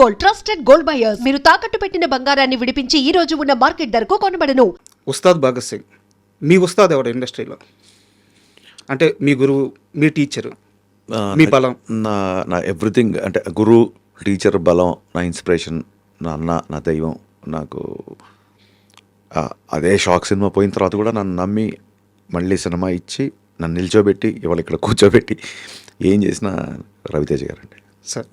Gold, trusted gold buyers. మీరు తాకట్టు పెట్టిన బంగారాన్ని విడిపించి ఈ రోజు ఉన్న మార్కెట్ ధరకు కొనబడను. ఉస్తాద్ భగత్ సింగ్, మీ ఉస్తాద్ ఎవరు ఇండస్ట్రీలో? అంటే మీ గురువు, మీ టీచరు, మీ బలం? నా ఎవ్రీథింగ్ అంటే గురు, టీచర్, బలం, నా ఇన్స్పిరేషన్, నా అన్న, నా దైవం. నాకు అదే షాక్ సినిమా పోయిన తర్వాత కూడా నన్ను నమ్మి మళ్ళీ సినిమా ఇచ్చి నన్ను నిల్చోబెట్టి ఇవాళ ఇక్కడ కూర్చోబెట్టి ఏం చేసిన రవితేజ గారండి సార్.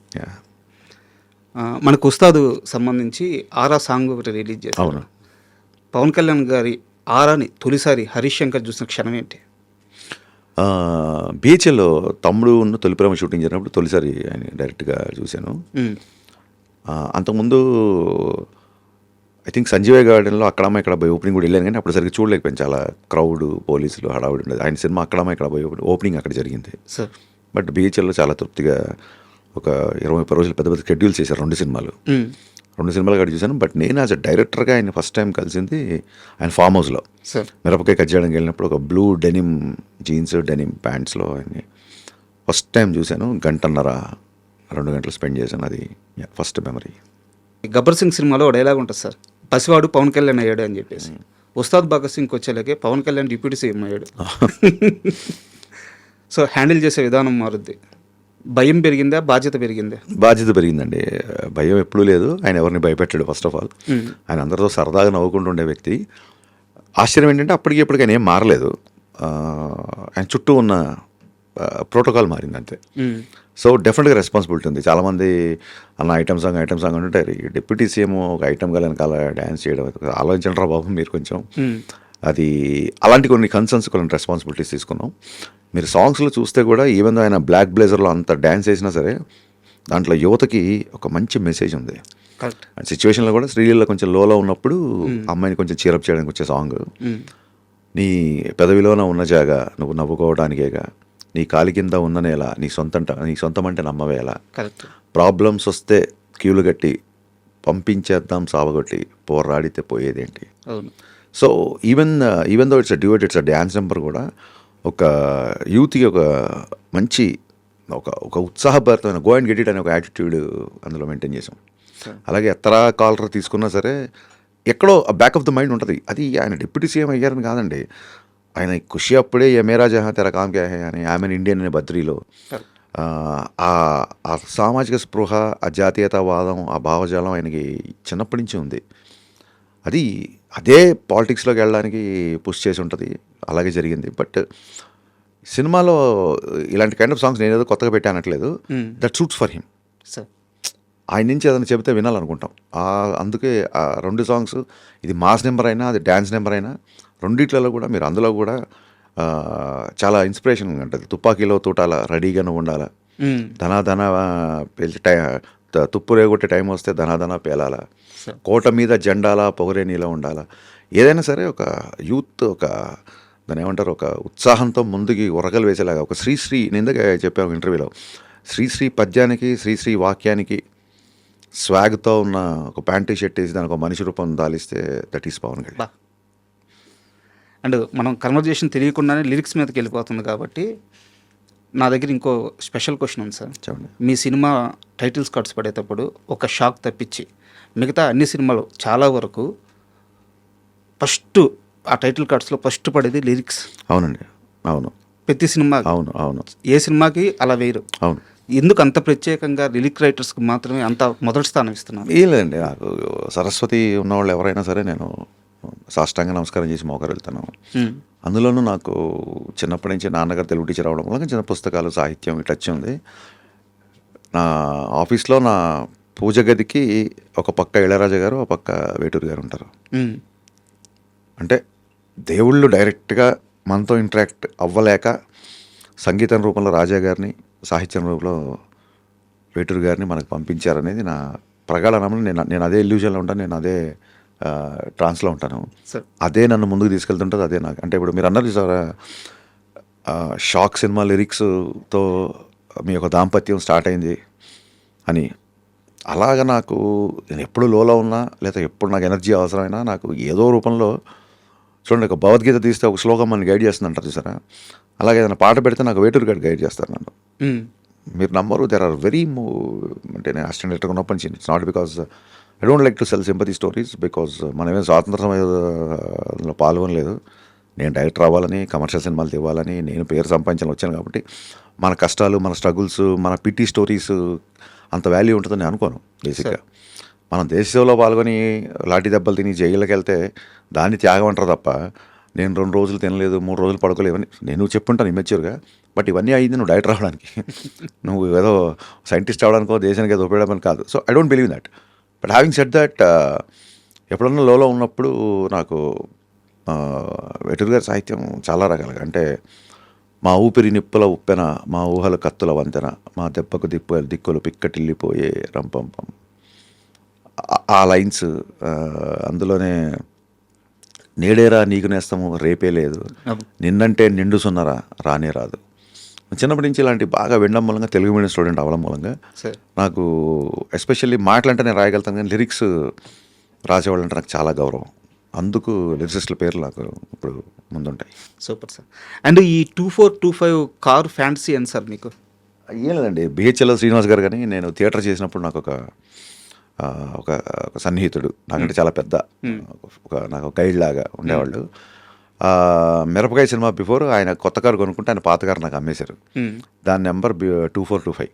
మనకు ఉస్తాదు సంబంధించి ఆరా సాంగ్ ఒకటి రిలీజ్ చేశారు. అవును. పవన్ కళ్యాణ్ గారి ఆరాని తొలిసారి హరీష్ శంకర్ చూసిన క్షణం ఏంటి? బీహెచ్ఎల్లో తమ్ముడు తొలి ప్రేమ షూటింగ్ జరిగినప్పుడు తొలిసారి ఆయన డైరెక్ట్గా చూశాను. అంతకుముందు ఐ థింక్ సంజీవయ్య గార్డెన్లో అక్కడమ్మ ఇక్కడ పోయి ఓపెనింగ్ కూడా వెళ్ళాను, కానీ అప్పుడు సరిగ్గా చూడలేకపోయాను. చాలా క్రౌడ్, పోలీసులు, హడావుడి ఉండేది. ఆయన సినిమా అక్కడమ్మ ఇక్కడ పోయి ఓపెనింగ్ అక్కడ జరిగింది. సార్ బట్ బీహెచ్ఎల్లో చాలా తృప్తిగా ఒక 20-30 రోజులు పెద్ద పెద్ద షెడ్యూల్ చేశారు. 2 సినిమాలు అక్కడ చూశాను. బట్ నేను యాజ్ అ డైరెక్టర్గా ఆయన ఫస్ట్ టైం కలిసింది ఆయన ఫామ్ హౌస్లో మిరపకాయ కట్ చేయడానికి వెళ్ళినప్పుడు ఒక బ్లూ డెనిమ్ జీన్స్, డెనిమ్ ప్యాంట్స్లో ఆయన్ని ఫస్ట్ టైం చూశాను. 1.5-2 గంటలు స్పెండ్ చేశాను. అది ఫస్ట్ మెమరీ. గబ్బర్ సింగ్ సినిమాలో ఒక డైలాగ్ ఉంటుంది సార్, పసివాడు పవన్ కళ్యాణ్ అయ్యాడు అని చెప్పేసి. ఉస్తాద్ భగత్ సింగ్కి వచ్చేలాగే పవన్ కళ్యాణ్ డిప్యూటీ సీఎం అయ్యాడు. సో హ్యాండిల్ చేసే విధానం మారుద్ది. భయం పెరిగిందా, బాధ్యత పెరిగిందా? బాధ్యత పెరిగిందండి. భయం ఎప్పుడూ లేదు. ఆయన ఎవరిని భయపెట్టాడు. ఫస్ట్ ఆఫ్ ఆల్ ఆయన అందరితో సరదాగా నవ్వుకుంటూ ఉండే వ్యక్తి. ఆశ్చర్యం ఏంటంటే అప్పటికి ఆయన ఏం మారలేదు. ఆయన చుట్టూ ఉన్న ప్రోటోకాల్ మారింది అంతే. సో డెఫినెట్గా రెస్పాన్సిబిలిటీ ఉంది. చాలామంది అన్న ఐటమ్ సాంగ్ అంటుంటారు. ఈ డిప్యూటీ సీఎం ఒక ఐటమ్ గా వెనకాల డ్యాన్స్ చేయడం ఆలోచించండి రా బాబు మీరు కొంచెం. అది అలాంటి కొన్ని కన్సర్న్స్, కొన్ని రెస్పాన్సిబిలిటీస్ తీసుకున్నాం. మీరు సాంగ్స్లో చూస్తే కూడా ఈవెన్ ఆయన బ్లాక్ బ్లేజర్లో అంత డ్యాన్స్ చేసినా సరే దాంట్లో యువతకి ఒక మంచి మెసేజ్ ఉంది. అండ్ సిచ్యువేషన్లో కూడా శ్రీలీల కొంచెం లోలో ఉన్నప్పుడు అమ్మాయిని కొంచెం చీరప్ చేయడానికి వచ్చే సాంగ్, నీ పెదవిలోన ఉన్న జాగా నువ్వు నవ్వుకోవడానికేగా, నీ కాలి కింద ఉన్న నేల నీ సొంతం అంటే నమ్మవేలా, ప్రాబ్లమ్స్ వస్తే క్యూలు కట్టి పంపించేద్దాం సావగొట్టి పోరాడితే పోయేదేంటి. So even though it's a duet, it's a dance number కూడా ఒక యూత్కి ఒక మంచి ఒక ఉత్సాహభరితమైన గో అండ్ గెట్ ఇట్ అనే ఒక యాటిట్యూడ్ అందులో మెయింటైన్ చేసాం. అలాగే ఎత్తరా కాలర్ తీసుకున్నా సరే ఎక్కడో బ్యాక్ ఆఫ్ ద మైండ్ ఉంటుంది. అది ఆయన డిప్యూటీ సీఎం అయ్యారని కాదండి, ఆయన ఖుషి అప్పుడే ఏ మేరా జహా తెర కామ్ క్యా హై అని ఆమెన్ ఇండియన్ అనే బద్రీలో ఆ సామాజిక స్పృహ, ఆ జాతీయతావాదం, ఆ భావజాలం ఆయనకి చిన్నప్పటి నుంచి ఉంది. అదే పాలిటిక్స్లోకి వెళ్ళడానికి పుష్ చేసి ఉంటుంది. అలాగే జరిగింది. బట్ సినిమాలో ఇలాంటి కైండ్ ఆఫ్ సాంగ్స్ నేను ఏదో కొత్తగా పెట్టానట్లేదు. That suits for him. ఆయన నుంచి ఏదైనా చెబితే వినాలనుకుంటాం. అందుకే ఆ 2 సాంగ్స్, ఇది మాస్ నెంబర్ అయినా అది డ్యాన్స్ నెంబర్ అయినా, రెండిట్లలో కూడా మీరు అందులో కూడా చాలా ఇన్స్పిరేషన్ ఉంటుంది. తుపాకీలో తూటాల రెడీగానే ఉండాలా, ధనాధన పేల్చి తుప్పు రేగొట్టే టైం వస్తే ధనాధన పేలాల, కోట మీద జెండాల పొగరే నీలో ఉండాలా. ఏదైనా సరే ఒక యూత్ దాని ఏమంటారు, ఒక ఉత్సాహంతో ముందుకి ఉరకలు వేసేలాగా ఒక శ్రీశ్రీ, నేను ఇందాక చెప్పాను ఇంటర్వ్యూలో, శ్రీశ్రీ పద్యానికి, శ్రీశ్రీ వాక్యానికి స్వాగ్తో ఉన్న ఒక ప్యాంటు షర్ట్ వేసి దానికి ఒక మనిషి రూపం దాలిస్తే that is Pawan Kalyan. And మనం కన్వర్జేషన్ తెలియకుండానే లిరిక్స్ మీదకి వెళ్ళిపోతుంది కాబట్టి నా దగ్గర ఇంకో స్పెషల్ క్వశ్చన్ ఉంది సార్. చెప్పండి. మీ సినిమా టైటిల్స్ కార్డ్స్ పడేటప్పుడు ఒక షాక్ తప్పించి మిగతా అన్ని సినిమాలు చాలా వరకు ఫస్ట్ ఆ టైటిల్ కార్డ్స్లో ఫస్ట్ పడేది లిరిక్స్. అవునండి. అవును. ప్రతి సినిమా. అవును. ఏ సినిమాకి అలా వేరు. అవును. ఎందుకు అంత ప్రత్యేకంగా లిరిక్ రైటర్స్కి మాత్రమే అంత మొదటి స్థానం ఇస్తున్నాను? ఏం లేదండి, నాకు సరస్వతి ఉన్నవాళ్ళు ఎవరైనా సరే నేను సాష్టాంగ నమస్కారం చేసి మోకరు వెళ్తాను. అందులోనూ నాకు చిన్నప్పటి నుంచి నాన్నగారు తెలుగు టీచర్ అవడం వల్ల చిన్న పుస్తకాలు, సాహిత్యం టచ్ ఉంది. నా ఆఫీస్లో నా పూజ గదికి ఒక పక్క ఇళయరాజా గారు, ఒక పక్క వేటూరు గారు ఉంటారు. అంటే దేవుళ్ళు డైరెక్ట్గా మనతో ఇంటరాక్ట్ అవ్వలేక సంగీతం రూపంలో రాజా గారిని, సాహిత్యం రూపంలో వేటూరు గారిని మనకు పంపించారనేది నా ప్రగాఢ నమ్మకం. నేను అదే ఇల్యూజన్లో ఉంటాను, నేను అదే ట్రాన్స్లో ఉంటాను. అదే నన్ను ముందుకు తీసుకెళ్తుంటుంది. అదే నాకు అంటే ఇప్పుడు మీరు అన్నారు సార్, షాక్ సినిమా లిరిక్స్తో మీ యొక్క దాంపత్యం స్టార్ట్ అయింది అని. అలాగా నాకు నేను ఎప్పుడు లోలో ఉన్నా లేదా ఎప్పుడు నాకు ఎనర్జీ అవసరమైనా నాకు ఏదో రూపంలో చూడండి, ఒక భగవద్గీత తీస్తే ఒక శ్లోకం మనని గైడ్ చేస్తుంది అంటారు చూసారా, అలాగే ఏదైనా పాట పెడితే నాకు వేటూరు గారు గైడ్ చేస్తారు నన్ను. మీరు నమ్మరు, దెర్ ఆర్ వెరీ అంటే నేను అసిస్టెంట్ డైరెక్టర్ ఉన్నప్పటి నుంచి it's not because I don't like to cell sympathy stories, because మనమేం స్వాతంత్ర సమయంలో పాల్గొనలేదు. నేను డైరెక్టర్ అవ్వాలని, కమర్షియల్ సినిమాలు తీయాలని, నేను పేరు సంపాదించాలని వచ్చాను. కాబట్టి మన కష్టాలు, మన స్ట్రగుల్స్, మన పిటి స్టోరీస్ అంత వాల్యూ ఉంటుందని నేను అనుకోను బేసిక్గా. మనం దేశ సేవలో పాల్గొని లాఠీ దెబ్బలు తిని జైలుకి వెళ్తే దాన్ని త్యాగం అంటారు తప్ప, నేను 2 రోజులు తినలేదు, 3 రోజులు పడుకోలేదు ఇవన్నీ నేను చెప్పుంటాను ఇమ్మెచ్యూర్గా. బట్ ఇవన్నీ అయింది నువ్వు డైరెక్టర్ అవ్వడానికి, నువ్వు ఏదో సైంటిస్ట్ అవ్వడానికో దేశానికి ఏదో ఉపయోగపడమని కాదు. So I don't believe that. But having said that, ఎప్పుడన్నా లోలో ఉన్నప్పుడు నాకు వేటూరి గారి సాహిత్యం చాలా రకాలుగా, అంటే మా ఊపిరి నిప్పుల ఉప్పెన, మా ఊహల కత్తుల వంతెన, మా దెబ్బకు దిక్కులు పిక్కటిల్లిపోయే రంపంపం, ఆ లైన్స్, అందులోనే నేడేరా నీకు నేస్తము రేపే లేదు, నిన్నంటే నిండు సున్నరా రానే రాదు. చిన్నప్పటి నుంచి ఇలాంటి బాగా వినడం మూలంగా, తెలుగు మీడియం స్టూడెంట్ అవ్వడం మూలంగా నాకు ఎస్పెషల్లీ మాటలంటే నేను రాయగలుగుతాను, కానీ లిరిక్స్ రాసేవాళ్ళంటే నాకు చాలా గౌరవం. అందుకు లిరిసిస్టుల పేర్లు నాకు ఇప్పుడు ముందుంటాయి. Super sir. అండ్ ఈ 2425 కారు ఫ్యాంటసీ అని సార్ మీకు? ఏం లేదండి, బిహెచ్ఎల్ శ్రీనివాస్ గారు కానీ నేను థియేటర్ చేసినప్పుడు నాకు ఒక సన్నిహితుడు, నాకంటే చాలా పెద్ద, నాకు గైడ్ లాగా ఉండేవాళ్ళు. మిరపకాయ సినిమా బిఫోర్ ఆయన కొత్త కారు కొనుక్కుంటే ఆయన పాత కారు నాకు అమ్మేశారు. దాని నెంబర్ 2425.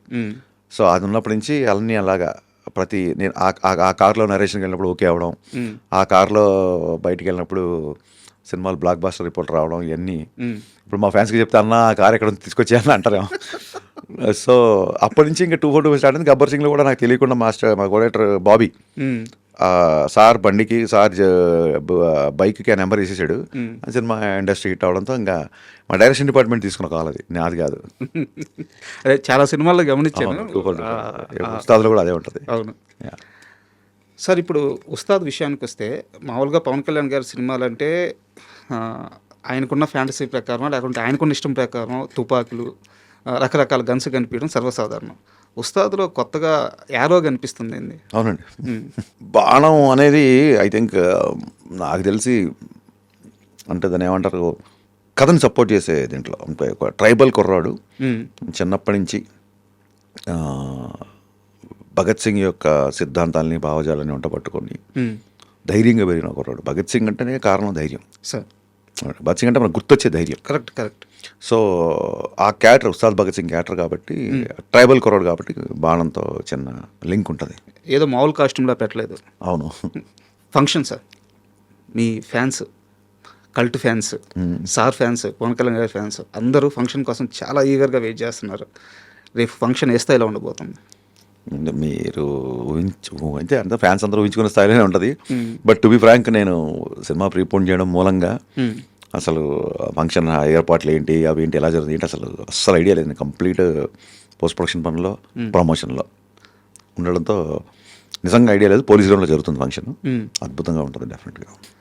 సో అది ఉన్నప్పటి నుంచి అన్నీ అలాగా నేను ఆ కార్లో నరేషన్కి వెళ్ళినప్పుడు ఓకే అవ్వడం, ఆ కార్లో బయటికి వెళ్ళినప్పుడు సినిమాలు బ్లాక్ బాస్టర్ రిపోర్ట్ రావడం, ఇవన్నీ ఇప్పుడు మా ఫ్యాన్స్కి చెప్తే అన్న ఆ కార్ ఎక్కడ తీసుకొచ్చాయని అంటారేమో. సో అప్పటి నుంచి ఇంకా 2425 స్టార్ట్ అయింది. గబ్బర్ సింగ్లో కూడా నాకు తెలియకుండా మా కోడేటర్ బాబీ సార్ బండికి, సార్ బైక్కి ఆ నెంబర్ వేసేసాడు. సినిమా ఇండస్ట్రీ హిట్ అవడంతో ఇంకా మా డైరెక్షన్ డిపార్ట్మెంట్ తీసుకున్న కాల్ అది, నాది కాదు. అదే చాలా సినిమాల్లో గమనించాను. ఉస్తాద్లో కూడా అదే ఉంటుంది. అవును సార్. ఇప్పుడు ఉస్తాద్ విషయానికి వస్తే, మామూలుగా పవన్ కళ్యాణ్ గారి సినిమాలు అంటే ఆయనకున్న ఫ్యాంటసీ ప్రకారం, లేకుంటే ఆయనకున్న ఇష్టం ప్రకారం తుపాకులు, రకరకాల గన్స్ కనిపించడం సర్వసాధారణం. ఉస్తాద్లో కొత్తగా యారో కనిపిస్తుంది. అవునండి, బాణం అనేది ఐ థింక్ నాకు తెలిసి అంటే దాన్ని ఏమంటారు, కథని సపోర్ట్ చేసే దీంట్లో ఒక ట్రైబల్ కుర్రాడు, చిన్నప్పటి నుంచి భగత్ సింగ్ యొక్క సిద్ధాంతాలని, భావజాలని వంట పట్టుకొని ధైర్యంగా పెరిగిన కుర్రాడు. భగత్ సింగ్ అంటేనే కారణం ధైర్యం సార్. భగత్ సింగ్ అంటే మనకు గుర్తొచ్చే ధైర్యం. కరెక్ట్. సో ఆ క్యారెక్టర్ ఉస్తాద్ భగత్ సింగ్ క్యారెక్టర్ కాబట్టి, ట్రైబల్ కుర్రాడు కాబట్టి బాణంతో చిన్న లింక్ ఉంటుంది. ఏదో మామూలు కాస్ట్యూమ్లో పెట్టలేదు. అవును. ఫంక్షన్ సార్, మీ fans, cult fans, sir fans, Pavan Kalyan గారి ఫ్యాన్స్ అందరూ ఫంక్షన్ కోసం చాలా ఈగర్గా వెయిట్ చేస్తున్నారు. రేపు ఫంక్షన్ ఏ స్థాయిలో ఉండబోతుంది? మీరు అంటే అంత ఫ్యాన్స్ అందరూ ఊహించుకునే స్థాయిలోనే ఉంటుంది. బట్ టు బి ఫ్రాంక్, నేను సినిమా ప్రీపోన్ చేయడం మూలంగా అసలు ఫంక్షన్ ఏర్పాట్లు ఏంటి, అవి ఏంటి, ఎలా జరుగుతుంది ఏంటి అసలు ఐడియా లేదు. కంప్లీట్ పోస్ట్ ప్రొడక్షన్ పనిలో, ప్రమోషన్లో ఉండడంతో నిజంగా ఐడియా లేదు. పోలీస్ గ్రౌండ్లో జరుగుతుంది ఫంక్షన్, అద్భుతంగా ఉంటుంది డెఫినెట్గా.